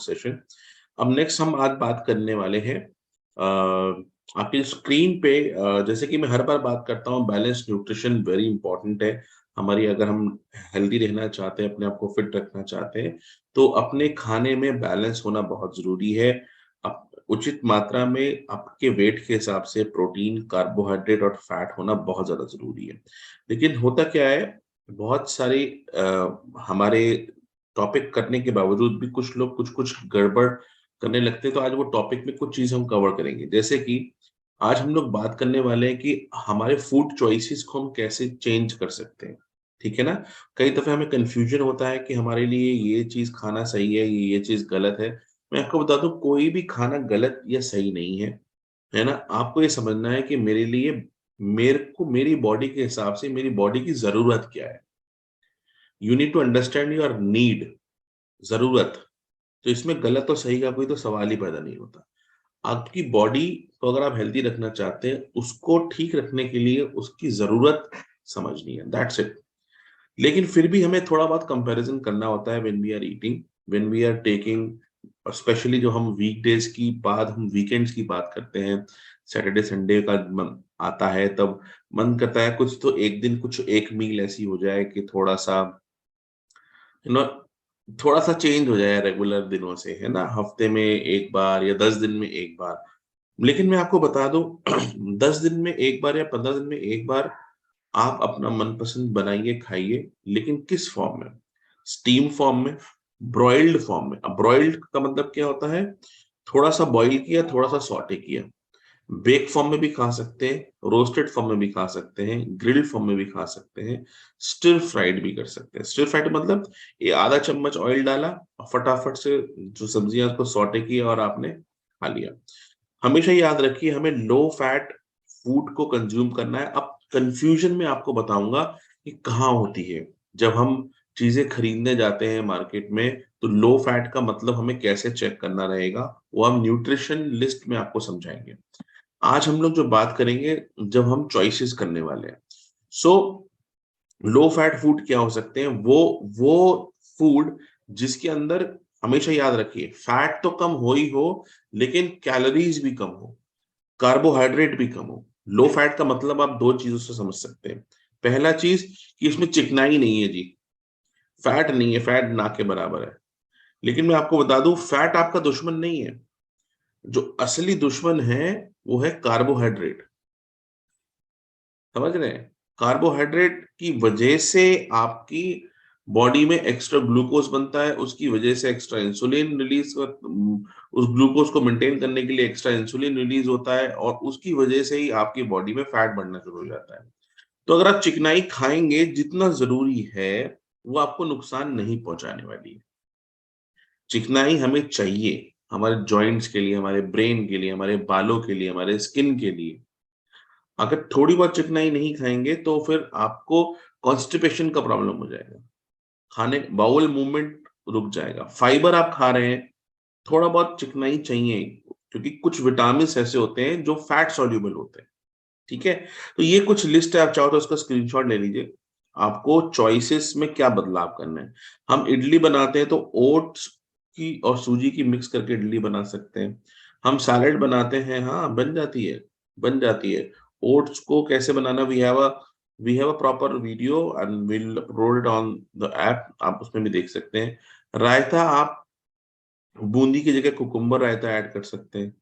Session. अब next हम आज बात करने वाले हैं आपकी स्क्रीन पे, जैसे कि मैं हर बार बात करता हूँ, बैलेंस न्यूट्रिशन वेरी इंपॉर्टेंट है हमारी। अगर हम हेल्दी रहना चाहते हैं, अपने आप को फिट रखना चाहते हैं, तो अपने खाने में बैलेंस होना बहुत जरूरी है। उचित मात्रा में आपके वेट के हिसाब से प्रोटीन, कार्बोहाइड्रेट और फैट होना बहुत ज्यादा जरूरी है। लेकिन होता क्या है, बहुत सारी हमारे टॉपिक करने के बावजूद भी कुछ लोग कुछ कुछ गड़बड़ करने लगते हैं। तो आज वो टॉपिक में कुछ चीज हम कवर करेंगे। जैसे कि आज हम लोग बात करने वाले हैं कि हमारे फूड चॉइसेस को हम कैसे चेंज कर सकते हैं। ठीक है ना? कई दफे हमें कंफ्यूजन होता है कि हमारे लिए ये चीज खाना सही है, ये चीज गलत है। मैं आपको बता दूं, कोई भी खाना गलत या सही नहीं है ना? आपको ये समझना है कि मेरे लिए, मेरे को मेरी बॉडी के हिसाब से मेरी बॉडी की जरूरत क्या है। You need to understand your need, जरूरत। तो इसमें गलत और सही का कोई तो सवाल ही पैदा नहीं होता। आपकी बॉडी को अगर आप हेल्दी रखना चाहते हैं, उसको ठीक रखने के लिए उसकी जरूरत समझनी है, दैट्स इट। लेकिन फिर भी हमें थोड़ा बहुत कंपैरिजन करना होता है when we are eating, when we are taking, specially जो हम वीकडेज की बाद हम वीकेंड्स की बात करते हैं, सैटरडे संडे का मन आता है, तब मन करता है कुछ तो एक दिन कुछ एक मील ऐसी हो जाए कि थोड़ा सा यू नो थोड़ा सा चेंज हो जाए रेगुलर दिनों से, है ना? हफ्ते में एक बार या 10 दिन में एक बार। लेकिन मैं आपको बता दूं, 10 दिन में एक बार या 15 दिन में एक बार आप अपना मनपसंद बनाइए, खाइए, लेकिन किस फॉर्म में? स्टीम फॉर्म में, ब्रॉइल्ड फॉर्म में। अब ब्रॉइल्ड का मतलब क्या होता है? थोड़ा सा बॉईल किया, थोड़ा सा सॉटे किया। बेक फॉर्म में भी खा सकते हैं, रोस्टेड फॉर्म में भी खा सकते हैं, ग्रिल्ड फॉर्म में भी खा सकते हैं, स्टिर फ्राइड भी कर सकते हैं। स्टिर फ्राइड मतलब ये आधा चम्मच ऑयल डाला और फटाफट से जो सब्जियां उसको सॉटे किया और आपने खा लिया। हमेशा याद रखिए, हमें लो फैट फूड को कंज्यूम करना है। अब कंफ्यूजन में आपको बताऊंगा कि कहाँ होती है। जब हम चीजें खरीदने जाते हैं मार्केट में, तो लो फैट का मतलब हमें कैसे चेक करना रहेगा, वो हम न्यूट्रिशन लिस्ट में आपको समझाएंगे। आज हम लोग जो बात करेंगे, जब हम चॉइसेस करने वाले हैं, सो लो फैट फूड क्या हो सकते हैं? वो फूड जिसके अंदर, हमेशा याद रखिए, फैट तो कम हो ही हो, लेकिन कैलोरीज भी कम हो, कार्बोहाइड्रेट भी कम हो। लो फैट का मतलब आप दो चीजों से समझ सकते हैं। पहला चीज कि इसमें चिकनाई नहीं है जी, फैट नहीं है, फैट ना के बराबर है। लेकिन मैं आपको बता दूं, फैट आपका दुश्मन नहीं है। जो असली दुश्मन है वो है कार्बोहाइड्रेट। समझ रहे हैं? कार्बोहाइड्रेट की वजह से आपकी बॉडी में एक्स्ट्रा ग्लूकोज बनता है, उसकी वजह से एक्स्ट्रा इंसुलिन रिलीज, उस ग्लूकोज को मेंटेन करने के लिए एक्स्ट्रा इंसुलिन रिलीज होता है, और उसकी वजह से ही आपकी बॉडी में फैट बढ़ना शुरू हो जाता है। तो अगर आप चिकनाई खाएंगे जितना जरूरी है, वो आपको नुकसान नहीं पहुंचाने वाली है। चिकनाई हमें चाहिए हमारे जॉइंट्स के लिए, हमारे ब्रेन के लिए, हमारे बालों के लिए, हमारे स्किन के लिए। अगर थोड़ी बहुत चिकनाई नहीं खाएंगे तो फिर आपको कॉन्स्टिपेशन का प्रॉब्लम हो जाएगा, खाने बाउल मूवमेंट रुक जाएगा। फाइबर आप खा रहे हैं, थोड़ा बहुत चिकनाई चाहिए, क्योंकि कुछ विटामिन ऐसे होते हैं जो फैट सॉल्यूबल होते हैं। ठीक है? तो ये कुछ लिस्ट है, आप चाहो तो उसका स्क्रीनशॉट ले लीजिए। आपको चॉइसेस में क्या बदलाव करना है। हम इडली बनाते हैं तो ओट्स की और सूजी की मिक्स करके इडली बना सकते हैं। हम सैलेड बनाते हैं, हाँ बन जाती है, बन जाती है। ओट्स को कैसे बनाना, we have a proper video and will upload it on the app, आप उसमें भी देख सकते हैं। रायता आप बूंदी की जगह कुकुम्बर रायता ऐड कर सकते हैं,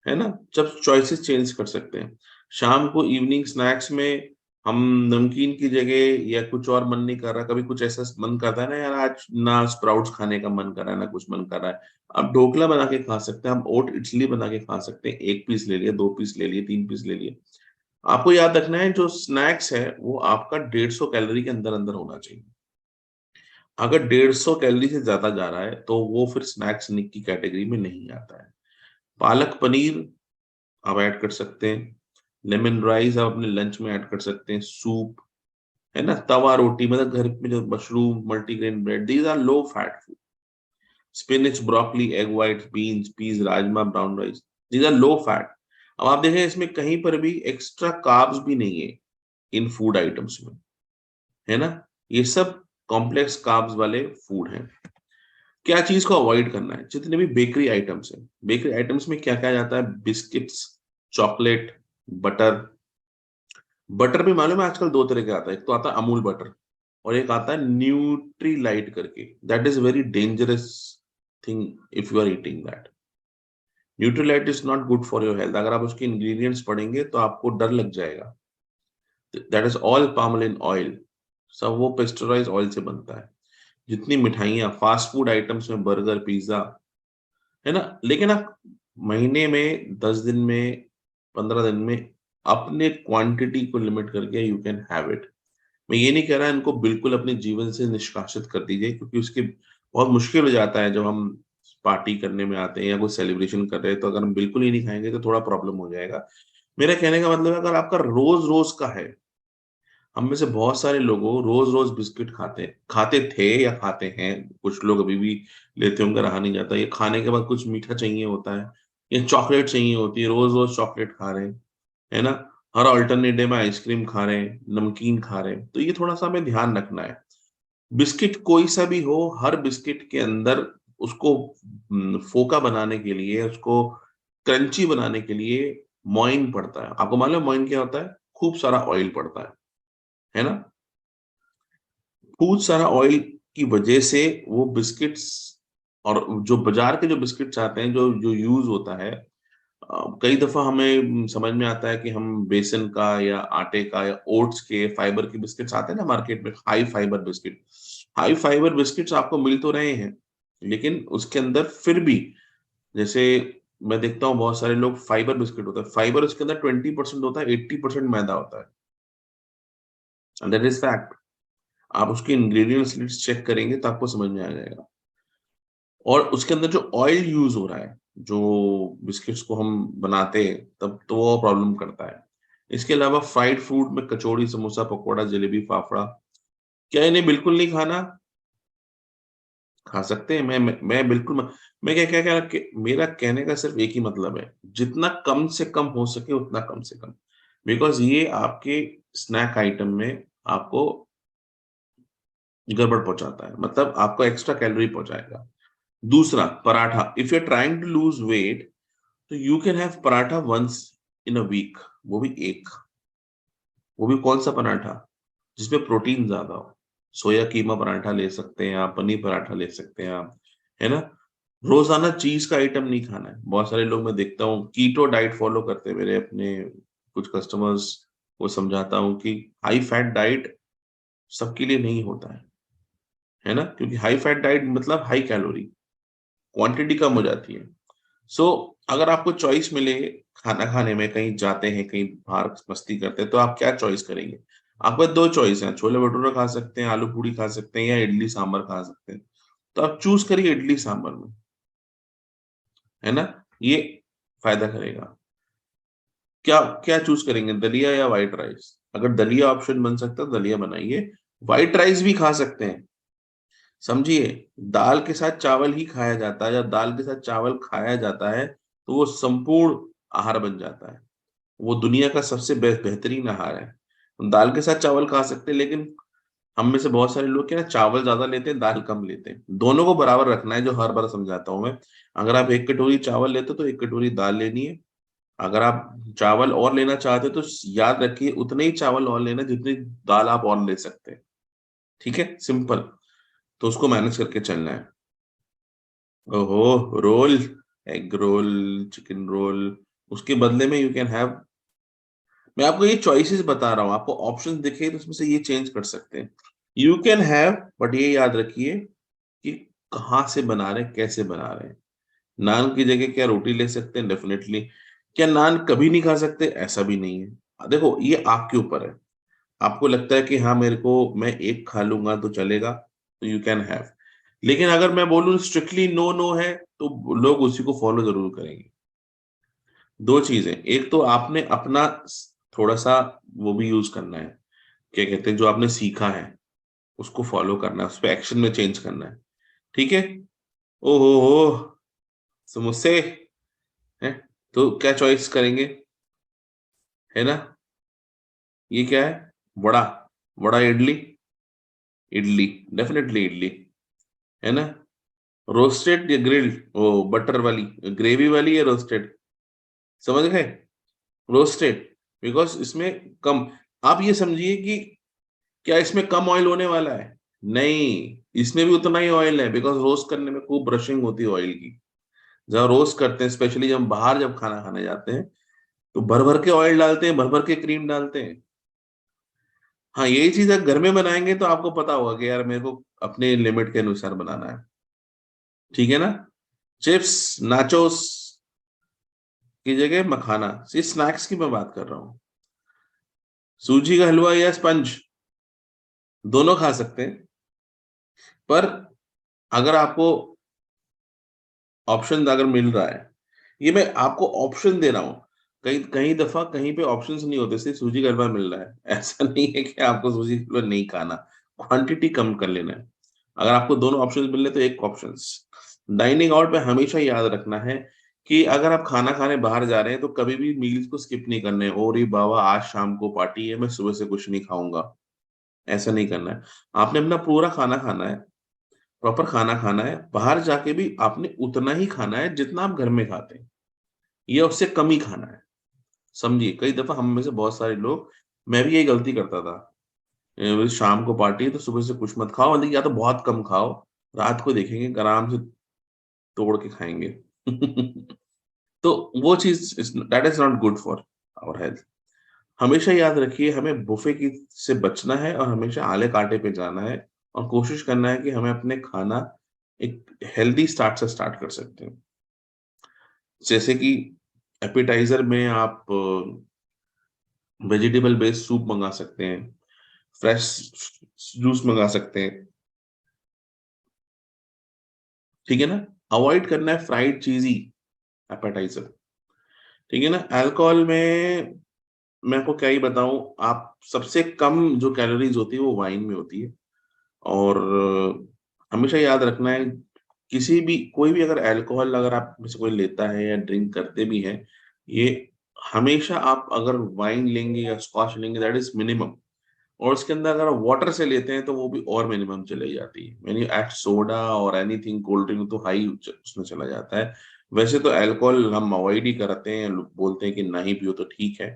है ना? जब चॉइसेस चेंज कर सकते हैं। शाम को इवनिंग स्नैक्स में हम नमकीन की जगह, या कुछ और मन नहीं कर रहा, कभी कुछ ऐसा मन करता है ना यार, आज ना स्प्राउट्स खाने का मन कर रहा है, ना कुछ मन कर रहा है, आप ढोकला बना के खा सकते हैं, हम ओट इडली बना के खा सकते हैं। 1 पीस ले लिए, 2 पीस ले लिए, 3 पीस ले लिए। आपको याद रखना है, जो स्नैक्स है वो आपका 150 कैलोरी के अंदर अंदर होना चाहिए। अगर 150 कैलोरी से ज्यादा जा रहा है तो वो फिर स्नैक्स की कैटेगरी में नहीं आता है। पालक पनीर आप ऐड कर सकते हैं। लेमन राइस आप अपने लंच में ऐड कर सकते हैं। सूप, है ना? तवा रोटी, मतलब घर में जो mushroom, multigrain bread, these are low fat food. Spinach, broccoli, egg white, beans, peas, rajma, brown rice, these are low fat. अब आप देखें, इसमें कहीं पर भी एक्स्ट्रा कार्ब्स भी नहीं है। इन फूड आइटम्स में, है ना। ये सब कॉम्प्लेक्स कार्ब्स वाले फूड हैं। क्या चीज को अवॉइड करना है, जितने भी बेकरी आइटम्स हैं, बेकरी आइटम्स में क्या क्या जाता है, बिस्किट्स, चॉकलेट, बटर। बटर भी मालूम है आजकल दो तरह के आता है, एक तो आता है अमूल बटर और एक आता है न्यूट्री लाइट करके। That is very dangerous thing if you are eating that. Nutralite is not good for your health. अगर आप उसके इंग्रेडिएंट्स पढ़ेंगे तो आपको डर लग जाएगा। That is all palmolein oil, सब वो पेस्टराइज ऑयल से बनता है। जितनी मिठाइयाँ फास्ट फूड आइटम्स में, बर्गर, पिज्जा, है ना, लेकिन आप महीने में, 10 दिन में, 15 दिन में अपने क्वांटिटी को लिमिट करके यू कैन हैव इट। मैं ये नहीं कह रहा इनको बिल्कुल अपने जीवन से निष्कासित कर दीजिए, क्योंकि उसके बहुत मुश्किल हो जाता है जब हम पार्टी करने में आते हैं या कोई सेलिब्रेशन कर रहे हैं, तो अगर हम बिल्कुल ही नहीं खाएंगे तो थोड़ा प्रॉब्लम हो जाएगा। मेरा कहने का मतलब है, अगर आपका रोज रोज का है, हम में से बहुत सारे लोगों रोज रोज बिस्किट खाते थे या खाते हैं, कुछ लोग अभी भी लेते होंगे, रहा नहीं जाता। ये खाने के बाद कुछ मीठा चाहिए होता है, ये चॉकलेट चाहिए होती है, रोज रोज चॉकलेट खा रहे हैं, है ना। हर अल्टरनेट डे में आइसक्रीम खा रहे हैं, नमकीन खा रहे हैं, तो ये थोड़ा सा हमें ध्यान रखना है। बिस्किट कोई सा भी हो, हर बिस्किट के अंदर उसको फोका बनाने के लिए, उसको क्रंची बनाने के लिए मोइन पड़ता है। आपको मालूम है मोइन क्या होता है? खूब सारा ऑयल पड़ता है ना। खूब सारा ऑयल की वजह से वो बिस्किट्स, और जो बाजार के जो बिस्किट्स आते हैं, जो जो यूज होता है, कई दफा हमें समझ में आता है कि हम बेसन का या आटे का या ओट्स के फाइबर के बिस्किट्स आते हैं ना मार्केट में, high fibre biscuit. High fibre biscuits आपको मिल तो रहे हैं, लेकिन उसके अंदर फिर भी, जैसे मैं देखता हूँ बहुत सारे लोग, फाइबर बिस्किट होता है, फाइबर उसके अंदर 20% होता है, 80% मैदा होता है, एंड दैट इज फैक्ट। आप उसके इंग्रेडिएंट्स लिस्ट चेक करेंगे तो आपको समझ में आ जाएगा। और उसके अंदर जो ऑयल यूज हो रहा है, जो बिस्किट्स को हम बनाते हैं, तब तो वो प्रॉब्लम करता है। इसके अलावा फ्राइड फूड में कचौड़ी, समोसा, पकौड़ा, जलेबी, फाफड़ा, क्या इन्हें बिल्कुल नहीं खाना? खा सकते हैं। मैं बिल्कुल मैं क्या क्या क्या मेरा कहने का सिर्फ एक ही मतलब है, जितना कम से कम हो सके उतना कम से कम, बिकॉज ये आपके स्नैक आइटम में आपको गड़बड़ पहुंचाता है, मतलब आपको एक्स्ट्रा कैलोरी पहुंचाएगा। दूसरा, paratha. If you are trying to lose weight, तो you can have paratha once in a week, वो भी एक। वो भी कौन सा पराठा? जिसमें प्रोटीन ज्यादा हो। सोया कीमा पराठा ले सकते हैं आप, पनीर पराठा ले सकते हैं आप, है ना। रोजाना चीज का आइटम नहीं खाना है। बहुत सारे लोग मैं देखता हूँ कीटो डाइट फॉलो करते हैं, मेरे अपने कुछ कस्टमर्स को समझाता हूँ कि हाई फैट डाइट सबके लिए नहीं होता है ना, क्योंकि हाई फैट डाइट मतलब हाई कैलोरी, क्वांटिटी कम हो जाती है। सो अगर आपको चॉइस मिले खाना खाने में, कहीं जाते हैं, कहीं बाहर मस्ती करते हैं, तो आप क्या चॉइस करेंगे? आपके पास दो चॉइस है, छोले भटूरे खा सकते हैं, आलू पूड़ी खा सकते हैं, या इडली सांभर खा सकते हैं। तो आप चूज करिए इडली सांभर में, है ना। ये फायदा करेगा। क्या क्या चूज करेंगे, दलिया या व्हाइट राइस? अगर दलिया ऑप्शन बन सकता है दलिया बनाइए। व्हाइट राइस भी खा सकते हैं, समझिए। दाल के साथ चावल ही खाया जाता है, या दाल के साथ चावल खाया जाता है तो वो संपूर्ण आहार बन जाता है। वो दुनिया का सबसे बेहतरीन आहार है। दाल के साथ चावल खा सकते हैं, लेकिन हम में से बहुत सारे लोग क्या है, चावल ज्यादा लेते हैं, दाल कम लेते हैं। दोनों को बराबर रखना है, जो हर बार समझाता हूं मैं। अगर आप एक कटोरी चावल लेते हो तो एक कटोरी दाल लेनी है। अगर आप चावल और लेना चाहते हो तो याद रखिए उतने ही चावल और लेना जितनी दाल आप और ले सकते हैं। ठीक है, सिंपल। तो उसको मैनेज करके चलना है। ओहो, roll, egg roll, chicken roll, उसके बदले में यू कैन हैव, मैं आपको ये चॉइसेस बता रहा हूँ, आपको ऑप्शंस दिखे तो उसमें से ये चेंज कर सकते हैं। यू कैन हैव, बट ये याद रखिए कि कहाँ से बना रहे हैं, कैसे बना रहे हैं। नान की जगह क्या रोटी ले सकते हैं? डेफिनेटली। क्या नान कभी नहीं खा सकते? ऐसा भी नहीं है। देखो, ये आपके ऊपर है। आपको लगता है कि हाँ, मेरे को, मैं एक खा लूंगा तो चलेगा, तो यू कैन हैव। लेकिन अगर मैं बोलूं स्ट्रिक्टली नो नो है, तो लोग उसी को फॉलो जरूर करेंगे। दो चीजें, एक तो आपने अपना थोड़ा सा वो भी यूज करना है, क्या कहते हैं, जो आपने सीखा है उसको फॉलो करना है, उस पर एक्शन में चेंज करना है। ठीक है। ओहो हो, समोसे है, तो क्या चॉइस करेंगे, है ना। ये क्या है? वड़ा, वड़ा इडली, इडली, डेफिनेटली इडली, है ना? रोस्टेड या ग्रिल्ड, ओ बटर वाली, ग्रेवी वाली या रोस्टेड, समझ गए? रोस्टेड, बिकॉज इसमें कम, आप ये समझिए कि क्या इसमें कम ऑयल होने वाला है? नहीं, इसमें भी उतना ही ऑयल है, बिकॉज रोस्ट करने में खूब ब्रशिंग होती है ऑयल की। जब रोस्ट करते हैं, स्पेशली जब बाहर जब खाना खाने जाते हैं, तो भर भर के ऑयल डालते हैं, भर भर के क्रीम डालते हैं। हाँ, यही चीज अगर घर में बनाएंगे तो आपको पता होगा कि यार मेरे को अपने लिमिट के अनुसार बनाना है, ठीक है ना? चिप्स, नाचोस की जगह मखाना, ये स्नैक्स की मैं बात कर रहा हूँ। सूजी का हलवा या स्पंज, दोनों खा सकते हैं, पर अगर आपको ऑप्शन अगर मिल रहा है, ये मैं आपको ऑप्शन दे रहा हूँ, कई कई दफा कहीं पे ऑप्शंस नहीं होते, सिर्फ सूजी का हलवा मिल रहा है, ऐसा नहीं है कि आपको सूजी का हलवा नहीं खाना, क्वांटिटी कम कर लेना है। अगर आपको दोनों ऑप्शंस मिल रहे तो एक ऑप्शंस। डाइनिंग आउट पे हमेशा याद रखना है कि अगर आप खाना खाने बाहर जा रहे हैं तो कभी भी मील्स को स्किप नहीं करना है, ओ रे बाबा आज शाम को पार्टी है, मैं सुबह से कुछ नहीं खाऊंगा, ऐसा नहीं करना है। आपने अपना पूरा खाना खाना है, प्रॉपर खाना खाना है, बाहर जाके भी आपने उतना ही खाना है जितना आप घर में खाते हैं, या उससे कम ही खाना है। समझिए, कई दफा हम में से बहुत सारे लोग, मैं भी यही गलती करता था, शाम को पार्टी है तो सुबह से कुछ मत खाओ, मतलब या तो बहुत कम खाओ, रात को देखेंगे आराम से तोड़ के खाएंगे। तो वो चीज, that is not good for our health. हमेशा याद रखिए, हमें बुफे की से बचना है और हमेशा आले कांटे पे जाना है, और कोशिश करना है कि हमें अपने खाना एक हेल्दी स्टार्ट से स्टार्ट कर सकते हैं। जैसे कि एपेटाइज़र में आप वेजिटेबल बेस्ड सूप मँगा सकते हैं, फ्रेश जूस मँगा सकते हैं, ठीक है ना? अवॉइड करना है फ्राइड चीज़ी एपेटाइज़र, ठीक है ना? अल्कोहल में मैं आपको क्या ही बताऊँ, आप सबसे कम जो कैलोरीज़ होती है वो वाइन में होती है, और हमेशा याद रखना है, किसी भी कोई भी अगर अल्कोहल अगर आप में से कोई लेता है या ड्रिंक करते भी हैं, ये हमेशा आप अगर वाइन लेंगे या स्कॉच लेंगे, दैट इज़ मिनिमम, और उसके अंदर अगर आप वाटर से लेते हैं तो वो भी और मिनिमम चली जाती है। व्हेन यू ऐड सोडा और एनीथिंग कोल्ड ड्रिंक तो हाई उसमें चला जाता है। वैसे तो अल्कोहल हम अवॉइड ही करते हैं, लोग बोलते हैं कि नहीं पियो तो ठीक है।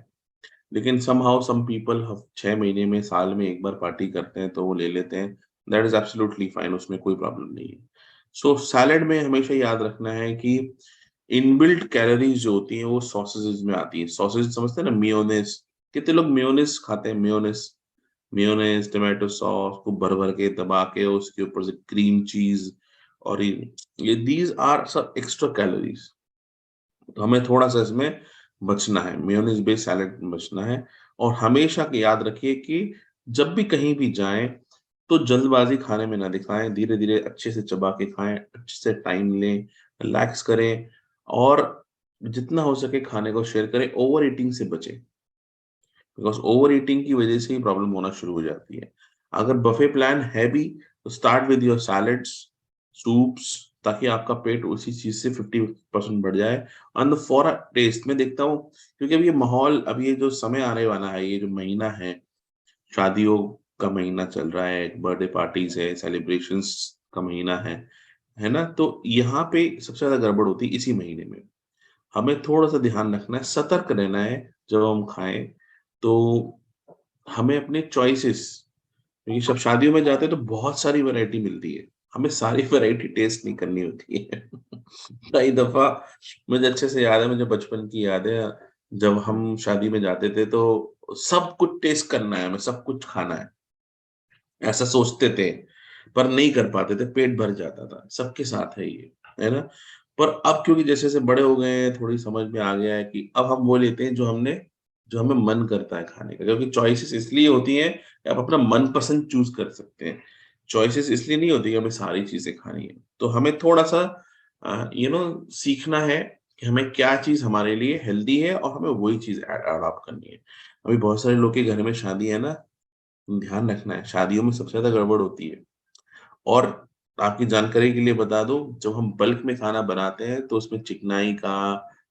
लेकिन समहाउ सम पीपल 6 महीने में, साल में 1 बार पार्टी करते हैं तो वो ले लेते हैं। दैट इज़ एब्सोल्युटली फाइन, उसमें कोई प्रॉब्लम नहीं है। सो सैलेड में हमेशा याद रखना है कि इनबिल्ट कैलोरीज़ जो होती हैं वो सॉसेजेज़ में आती हैं। सॉसेज समझते हैं ना, मेयोनेज़, कितने लोग मेयोनेज़ खाते हैं, मेयोनेज़? मेयोनेज़, टोमेटो सॉस को भर-भर के दबा के उसके ऊपर से क्रीम चीज़, और ये दीज़ आर सब एक्स्ट्रा कैलोरीज़। तो हमें थोड़ा-सा इसमें बचना है, मेयोनीज़ बेस्ड सैलेड में बचना है, और हमेशा कि याद रखिए कि जब भी कहीं भी जाएँ, तो जल्दबाज़ी खाने में ना दिखाएँ, धीरे-धीरे अच्छे से चबा के खाएँ, अच्छे से टाइम लें, रिलैक्स करें, और जितना हो सके खाने को शेयर करें, ओवर ईटिंग से बचें। बिकॉज़ ओवर ईटिंग की वज़ह से ही प्रॉब्लम होना शुरू हो जाती है। अगर बफे प्लान है भी, तो start with your salads, soups, ताकि आपका पेट उसी चीज़ से 50% बढ़ जाए। एंड फॉर अ टेस्ट मैं देखता हूँ, क्योंकि अब ये माहौल, अब ये जो समय आने वाला है, ये जो महीना है, शादियों का महीना चल रहा है, बर्थडे पार्टीज़ है, सेलिब्रेशंस का महीना है ना? तो यहाँ पे सबसे ज़्यादा गड़बड़ होती है इसी महीने में। हमें थोड़ा-सा ध्यान रखना है, सतर्क रहना है जब हम खाएँ, तो हमें अपने चॉइसेस, क्योंकि सब शादियों में जाते हैं तो बहुत सारी वैरायटी मिलती है, हमें सारी वैरायटी टेस्ट नहीं करनी होती है। कई दफ़ा मुझे अच्छे से याद है, मुझे बचपन की याद है, जब हम शादी में जाते थे तो सब कुछ टेस्ट करना है, हमें सब कुछ खाना है, ऐसा सोचते थे, पर नहीं कर पाते थे, पेट भर जाता था, सबके साथ है ये, है ना? पर अब क्योंकि जैसे-जैसे बड़े हो गए हैं, थोड़ी समझ में आ गया है कि अब हम वो लेते हैं जो हमें मन करता है खाने का, क्योंकि चॉइसेस इसलिए होती हैं कि आप अपना मनपसंद चूज़ कर सकते हैं। चॉइसेस इसलिए नहीं होती कि हमें सारी चीज़ें खानी है। तो हमें थोड़ा-सा सीखना है कि हमें क्या चीज़ हमारे लिए हेल्दी है, और हमें वही चीज़ अडॉप्ट करनी है। अभी बहुत सारे लोग के घर में शादी है ना, ध्यान रखना है, शादियों में सबसे ज़्यादा गड़बड़ होती है। और आपकी जानकारी के लिए बता दूँ, जब हम बल्क में खाना बनाते हैं, तो उसमें चिकनाई का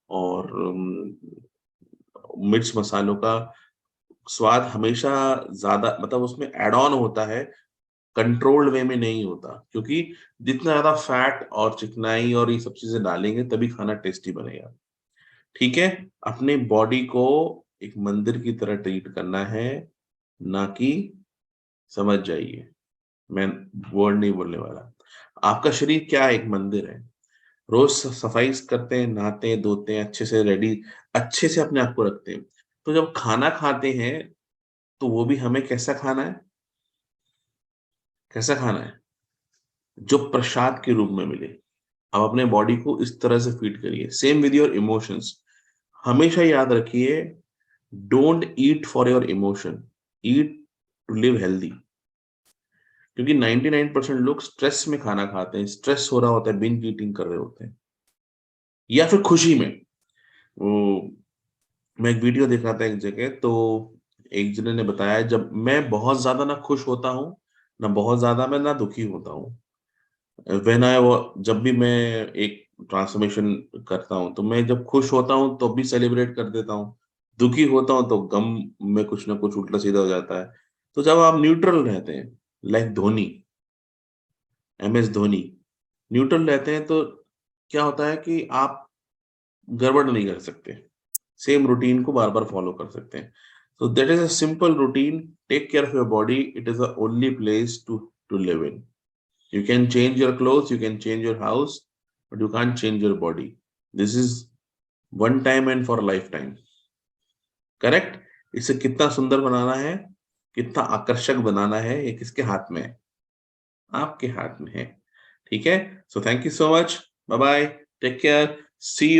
और मिर्च मसालों का स्वाद हमेशा ज्यादा मतलब उसमें एड ऑन होता है, कंट्रोल्ड वे में नहीं होता, क्योंकि जितना ज्यादा फैट और चिकनाई और ये सब चीजें डालेंगे तभी खाना टेस्टी बनेगा। ठीक है, अपने बॉडी को एक मंदिर की तरह ट्रीट करना है, ना कि, समझ जाइए, मैं वर्ड नहीं बोलने वाला, आपका शरीर क्या है? एक मंदिर है। रोज सफाई करते हैं, नहाते हैं, धोते हैं, अच्छे से रेडी, अच्छे से अपने आप को रखते हैं। तो जब खाना खाते हैं तो वो भी हमें कैसा खाना है? कैसा खाना है? जो प्रसाद के रूप में मिले। आप अपने बॉडी को इस तरह से फीड करिए। Same with your emotions. हमेशा याद रखिए, don't eat for your emotion, eat to live healthy. क्योंकि 99% लोग स्ट्रेस में खाना खाते हैं, स्ट्रेस हो रहा होता है, बिंज ईटिंग कर रहे होते हैं, या फिर खुशी में। वो मैं एक वीडियो देख रहा था एक जगह, तो एक जने ने बताया, जब मैं बहुत ज्यादा ना खुश होता हूँ, ना बहुत ज्यादा मैं ना दुखी होता हूँ। व्हेन आई वो जब भी मैं एक ट्रांसफॉर्मेशन करता हूँ, तो मैं जब खुश होता हूँ तो भी सेलिब्रेट कर देता हूँ, दुखी होता हूँ तो गम में कुछ ना कुछ उल्टा सीधा हो जाता है। तो जब आप न्यूट्रल रहते हैं, like Dhoni, MS Dhoni, neutral रहते हैं, तो क्या होता है कि आप गड़बड़ नहीं कर सकते, सेम रूटीन को बार बार फॉलो कर सकते हैं। So that is a simple routine. Take care of your body. It is the only place to live in. You can change your clothes, you can change your house, but you can't change your body. This is one time and for a lifetime. Correct? इसे कितना सुंदर बनाना है, कितना आकर्षक बनाना है, ये किसके हाथ में है? आपके हाथ में है। ठीक है? So thank you so much. Bye bye. Take care. See you.